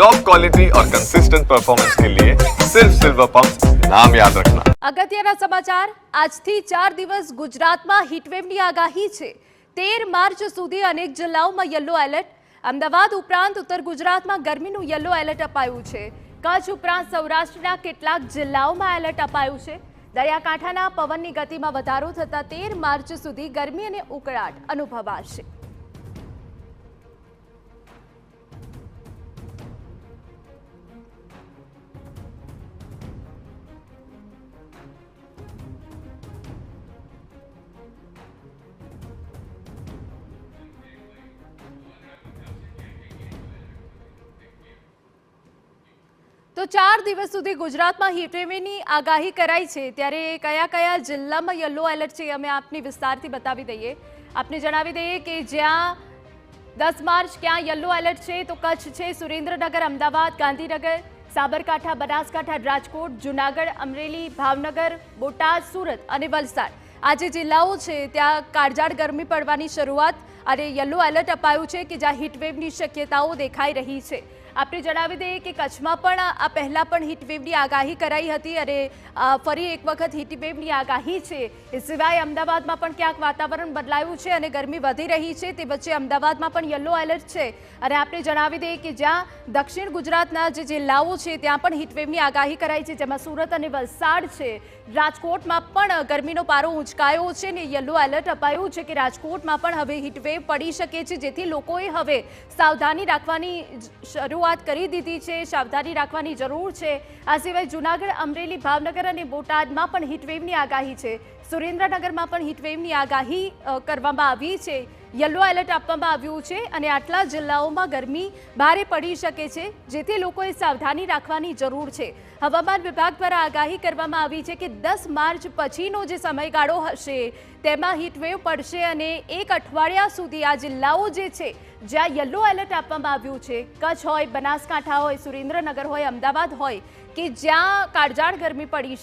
Top quality और consistent performance के लिए सिर्फ सिल्वर पंप नाम याद रखना। અગત્યના સમાચાર આજથી 4 દિવસ ગુજરાતમાં હીટવેવની આગાહી છે। 13 માર્ચ સુધી અનેક જિલ્લાઓમાં યલો એલર્ટ। અમદાવાદ ઉપરાંત ઉત્તર ગુજરાતમાં ગરમીનું યલો એલર્ટ અપાયું છે। કચ્છ ઉપરાંત સૌરાષ્ટ્રના કેટલાક જિલ્લાઓમાં એલર્ટ અપાયું છે। દરિયાકાંઠાના પવનની ગતિમાં વધારો થતા 13 માર્ચ સુધી ગરમી અને ઉકળાટ અનુભવાશે। તો 4 દિવસ સુધી ગુજરાતમાં હીટવેવની આગાહી કરાઈ છે। ત્યારે કયા કયા જિલ્લામાં યલો એલર્ટ છે અમે આપને વિસ્તારથી બતાવી દઈએ। આપને જણાવી દઈએ કે જ્યાં 10 માર્ચ ક્યાં યલો એલર્ટ છે તો કચ્છ છે, સુરેન્દ્રનગર, અમદાવાદ, ગાંધીનગર, સાબરકાંઠા, બનાસકાંઠા, રાજકોટ, જૂનાગઢ, અમરેલી, ભાવનગર, બોટાદ, સુરત અને વલસાડ આ જે જિલ્લાઓ છે ત્યાં કાળઝાળ ગરમી પડવાની શરૂઆત અને યલો એલર્ટ અપાયું છે કે જ્યાં હીટવેવની શક્યતાઓ દેખાઈ રહી છે। આપણે જણાવી દઈએ કે કચ્છમાં પણ આ પહેલા પણ હીટવેવની આગાહી કરાઈ હતી અને ફરી એક વખત હીટવેવની આગાહી છે। એ સિવાય અમદાવાદમાં પણ ક્યાંક વાતાવરણ બદલાયું છે અને ગરમી વધી રહી છે, તે વચ્ચે અમદાવાદમાં પણ યલો એલર્ટ છે। અને આપણે જણાવી દઈએ કે જ્યાં દક્ષિણ ગુજરાતના જે જિલ્લાઓ છે ત્યાં પણ હીટવેવની આગાહી કરાઈ છે, જેમાં સુરત અને વલસાડ છે। રાજકોટમાં પણ ગરમીનો પારો ઉંચકાયો છે ને યલો એલર્ટ અપાયું છે કે રાજકોટમાં પણ હવે હીટવેવ પડી શકે છે, જેથી લોકોએ હવે સાવધાની રાખવાની શરૂઆત કરી દીધી છે, સાવધાની રાખવાની જરૂર છે। આ સિવાય જૂનાગઢ, અમરેલી, ભાવનગર અને બોટાદમાં પણ હીટવેવની આગાહી છે। સુરેન્દ્રનગરમાં પણ હીટવેવની આગાહી કરવામાં આવી છે, યલો એલર્ટ આપવામાં આવ્યું છે અને આટલા જિલ્લાઓમાં ગરમી ભારે પડી શકે છે, જેથી લોકોએ સાવધાની રાખવાની જરૂર છે। હવામાન વિભાગ દ્વારા આગાહી કરવામાં આવી છે કે 10 માર્ચ પછીનો જે સમયગાળો હશે તેમાં હીટવેવ પડશે અને એક અઠવાડિયા સુધી આ જિલ્લાઓ જે છે જ્યાં યલો એલર્ટ આપવામાં આવ્યું છે, કચ્છ હોય, બનાસકાંઠા હોય, સુરેન્દ્રનગર હોય, અમદાવાદ હોય, કે જ્યાં કાળઝાળ ગરમી પડી